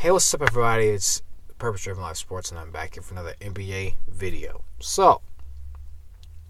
Hey, what's up, everybody? It's Purpose Driven Life Sports, and I'm back here for another NBA video. So,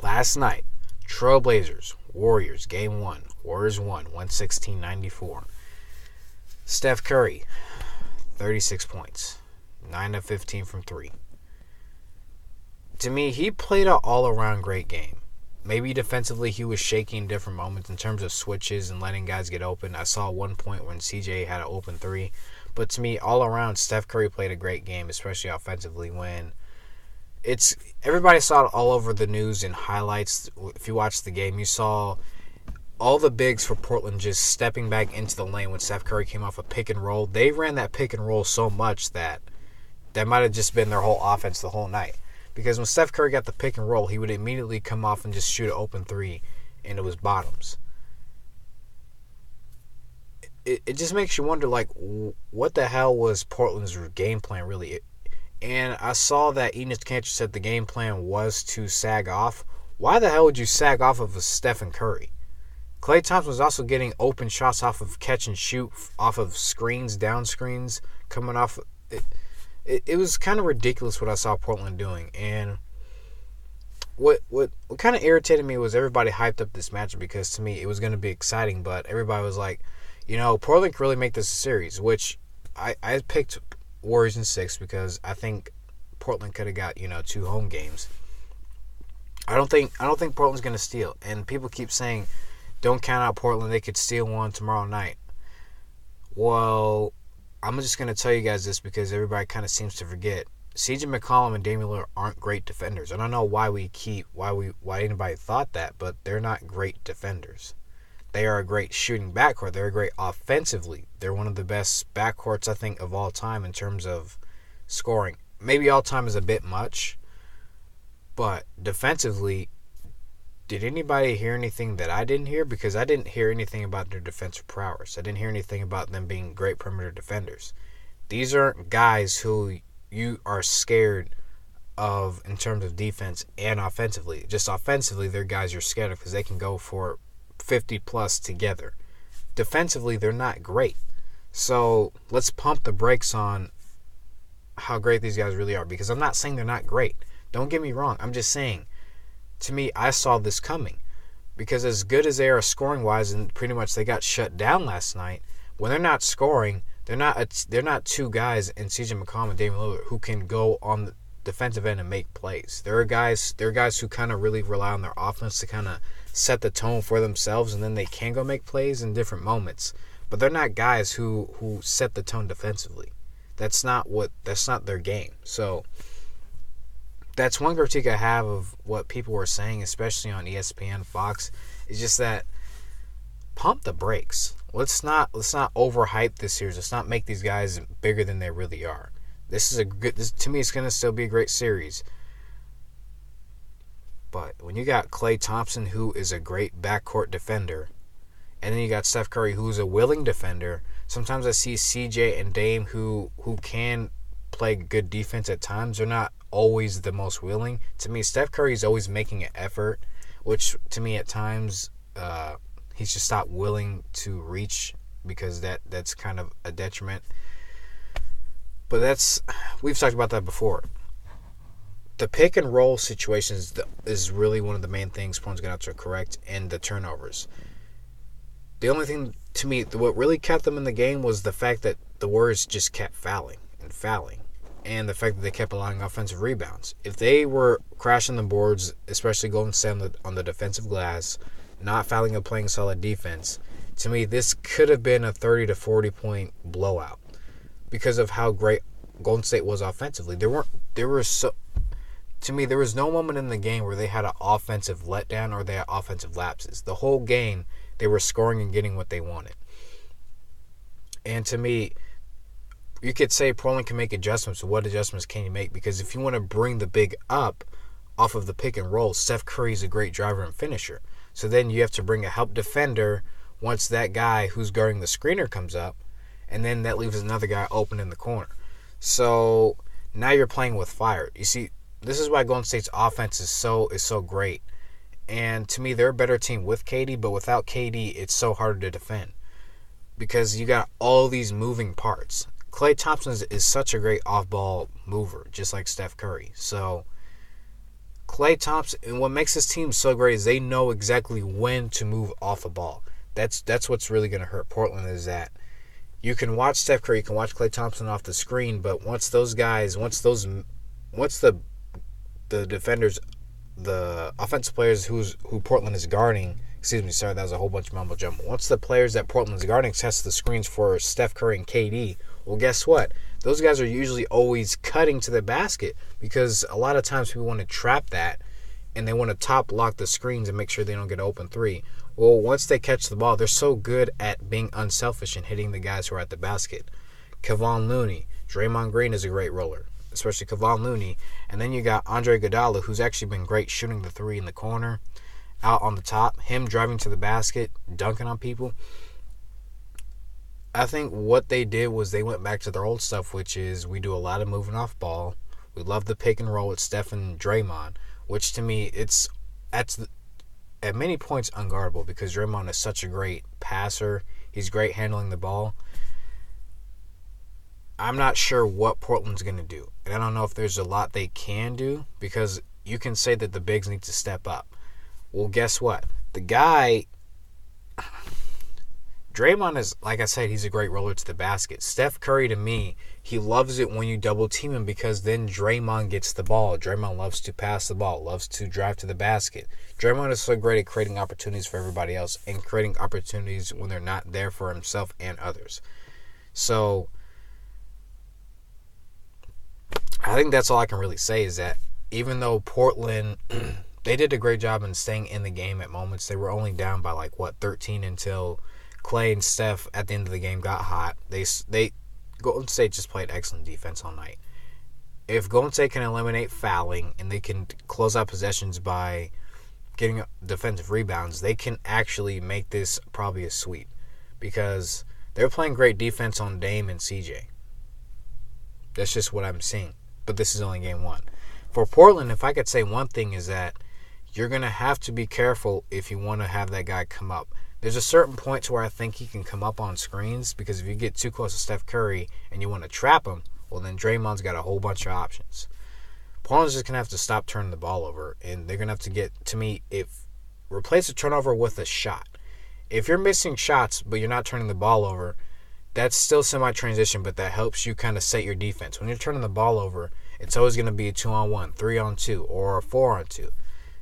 last night, Trailblazers, Warriors, Game 1. Warriors won, 116-94. Steph Curry, 36 points, 9 of 15 from 3. To me, he played an all-around great game. Maybe defensively he was shaky in different moments in terms of switches and letting guys get open. I saw one point when CJ had an open three. But to me, all around, Steph Curry played a great game, especially offensively. When everybody saw it all over the news and highlights. If you watched the game, you saw all the bigs for Portland just stepping back into the lane when Steph Curry came off a pick and roll. They ran that pick and roll so much that might have just been their whole offense the whole night. Because when Steph Curry got the pick and roll, he would immediately come off and just shoot an open three, and it was bottoms. It just makes you wonder, like, what the hell was Portland's game plan really? And I saw that Enes Kanter said the game plan was to sag off. Why the hell would you sag off of a Stephen Curry? Klay Thompson was also getting open shots off of catch and shoot, off of screens, down screens, coming off. It was kind of ridiculous what I saw Portland doing. And what kind of irritated me was everybody hyped up this matchup because to me it was going to be exciting, but everybody was like, Portland could really make this a series, which I picked Warriors in 6 because I think Portland could have got, 2 home games. I don't think Portland's going to steal. And people keep saying, don't count out Portland, they could steal one tomorrow night. Well, I'm just going to tell you guys this because everybody kind of seems to forget. CJ McCollum and Damian Lillard aren't great defenders. I don't know why anybody thought that, but they're not great defenders. They are a great shooting backcourt. They're great offensively. They're one of the best backcourts, I think, of all time in terms of scoring. Maybe all time is a bit much, but defensively, did anybody hear anything that I didn't hear? Because I didn't hear anything about their defensive prowess. I didn't hear anything about them being great perimeter defenders. These aren't guys who you are scared of in terms of defense and offensively. Just offensively, they're guys you're scared of because they can go for 50-plus together. Defensively, they're not great. So let's pump the brakes on how great these guys really are, because I'm not saying they're not great. Don't get me wrong. I'm just saying, to me, I saw this coming. Because as good as they are scoring-wise, and pretty much they got shut down last night, when they're not scoring, they're not two guys in CJ McCollum and Damian Lillard who can go on the defensive end and make plays. They're guys who kind of really rely on their offense to kind of set the tone for themselves, and then they can go make plays in different moments. But they're not guys who set the tone defensively. That's not their game. So that's one critique I have of what people were saying, especially on ESPN, Fox, is just that pump the brakes. Let's not overhype this series. Let's not make these guys bigger than they really are. To me, it's going to still be a great series. But when you got Klay Thompson, who is a great backcourt defender, and then you got Steph Curry, who's a willing defender, sometimes I see CJ and Dame who can play good defense at times. They're not always the most willing. To me, Steph Curry is always making an effort, which to me at times he's just not willing to reach because that's kind of a detriment. But we've talked about that before. The pick and roll situations is really one of the main things Portland's going to have to correct, and the turnovers. The only thing, to me, what really kept them in the game was the fact that the Warriors just kept fouling, and the fact that they kept allowing offensive rebounds. If they were crashing the boards, especially Golden State on the defensive glass, not fouling and playing solid defense, to me, this could have been a 30 to 40 point blowout because of how great Golden State was offensively. To me, there was no moment in the game where they had an offensive letdown or they had offensive lapses. The whole game, they were scoring and getting what they wanted. And to me, you could say Portland can make adjustments. What adjustments can you make? Because if you want to bring the big up off of the pick and roll, Steph Curry is a great driver and finisher. So then you have to bring a help defender once that guy who's guarding the screener comes up, and then that leaves another guy open in the corner. So now you're playing with fire. You see, this is why Golden State's offense is so great. And to me, they're a better team with KD, but without KD, it's so harder to defend. Because you got all these moving parts. Klay Thompson is such a great off-ball mover, just like Steph Curry. So Klay Thompson, and what makes this team so great is they know exactly when to move off a ball. That's what's really going to hurt Portland, is that you can watch Steph Curry, you can watch Klay Thompson off the screen, but once the defenders, the offensive players who Portland is guarding, that was a whole bunch of mumbo jumbo. Once the players that Portland's guarding test the screens for Steph Curry and KD, well, guess what? Those guys are usually always cutting to the basket, because a lot of times people want to trap that and they want to top lock the screens and make sure they don't get an open three. Well, once they catch the ball, they're so good at being unselfish and hitting the guys who are at the basket. Kevon Looney, Draymond Green is a great roller, especially Kevon Looney. And then you got Andre Iguodala, who's actually been great shooting the three in the corner, out on the top, him driving to the basket, dunking on people. I think what they did was they went back to their old stuff, which is we do a lot of moving off ball. We love the pick and roll with Steph and Draymond, which to me, at many points unguardable, because Draymond is such a great passer. He's great handling the ball. I'm not sure what Portland's going to do. And I don't know if there's a lot they can do, because you can say that the bigs need to step up. Well, guess what? The guy, Draymond is, like I said, he's a great roller to the basket. Steph Curry, to me, he loves it when you double team him, because then Draymond gets the ball. Draymond loves to pass the ball, loves to drive to the basket. Draymond is so great at creating opportunities for everybody else and creating opportunities when they're not there for himself and others. So I think that's all I can really say, is that even though Portland, they did a great job in staying in the game at moments. They were only down by 13 until Klay and Steph at the end of the game got hot. Golden State just played excellent defense all night. If Golden State can eliminate fouling and they can close out possessions by getting defensive rebounds, they can actually make this probably a sweep, because they're playing great defense on Dame and CJ. That's just what I'm seeing. But this is only game one. For Portland, if I could say one thing, is that you're going to have to be careful if you want to have that guy come up. There's a certain point to where I think he can come up on screens, because if you get too close to Steph Curry and you want to trap him, well, then Draymond's got a whole bunch of options. Portland's just going to have to stop turning the ball over, and they're going to have to get, to me, replace a turnover with a shot. If you're missing shots but you're not turning the ball over, that's still semi-transition, but that helps you kind of set your defense. When you're turning the ball over, it's always going to be a 2-on-1, 3-on-2, or a 4-on-2,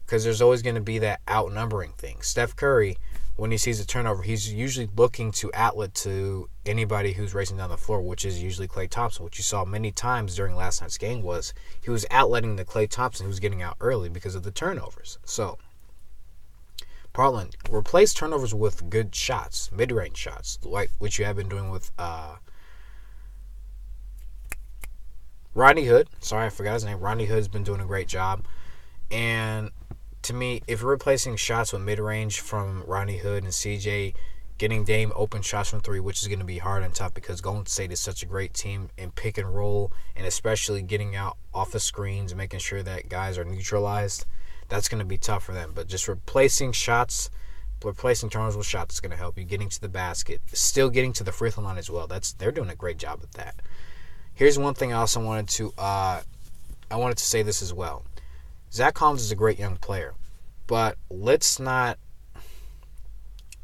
because there's always going to be that outnumbering thing. Steph Curry, when he sees a turnover, he's usually looking to outlet to anybody who's racing down the floor, which is usually Klay Thompson. What you saw many times during last night's game was he was outletting the Klay Thompson who was getting out early because of the turnovers. So Portland, replace turnovers with good shots, mid-range shots, like which you have been doing with Rodney Hood. Sorry, I forgot his name. Rodney Hood's been doing a great job. And to me, if you're replacing shots with mid-range from Rodney Hood and CJ, getting Dame open shots from three, which is going to be hard and tough because Golden State is such a great team in pick and roll, and especially getting out off the screens and making sure that guys are neutralized, that's going to be tough for them. But just replacing turnovers with shots is going to help you getting to the basket, still getting to the free throw line as well. They're doing a great job at that. Here's one thing I also wanted to say this as well. Zach Collins is a great young player, but let's not.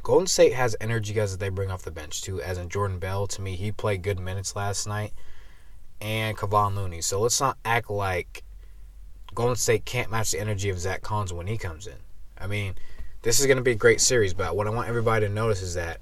Golden State has energy guys that they bring off the bench too, as in Jordan Bell. To me, he played good minutes last night, and Kevon Looney. So let's not act like Golden State can't match the energy of Zach Collins when he comes in. I mean, this is going to be a great series, but what I want everybody to notice is that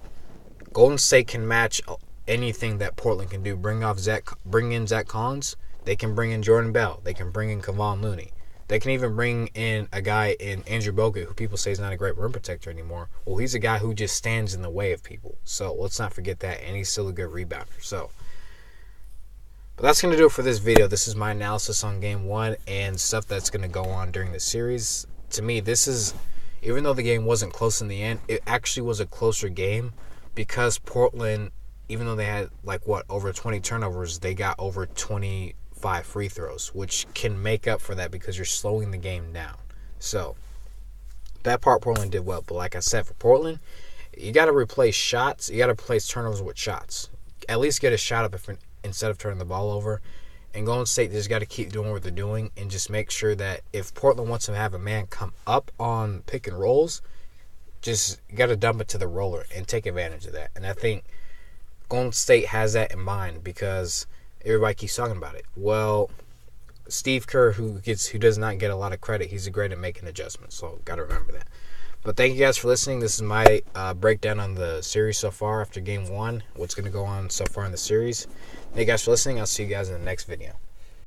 Golden State can match anything that Portland can do. Bring in Zach Collins. They can bring in Jordan Bell. They can bring in Kevon Looney. They can even bring in a guy in Andrew Bogut, who people say is not a great rim protector anymore. Well, he's a guy who just stands in the way of people. So let's not forget that. And he's still a good rebounder. But that's going to do it for this video. This is my analysis on Game 1 and stuff that's going to go on during the series. To me, this is, even though the game wasn't close in the end, it actually was a closer game because Portland, even though they had over 20 turnovers, they got over 25 free throws, which can make up for that because you're slowing the game down. So that part Portland did well. But like I said, for Portland, you got to replace shots. You got to replace turnovers with shots. At least get a shot up instead of turning the ball over. And Golden State just got to keep doing what they're doing and just make sure that if Portland wants to have a man come up on pick and rolls, just got to dump it to the roller and take advantage of that. And I think Golden State has that in mind because everybody keeps talking about it. Well, Steve Kerr, who does not get a lot of credit, he's great at making adjustments. So got to remember that. But thank you guys for listening. This is my breakdown on the series so far after Game 1. What's going to go on so far in the series. Thank you guys for listening. I'll see you guys in the next video.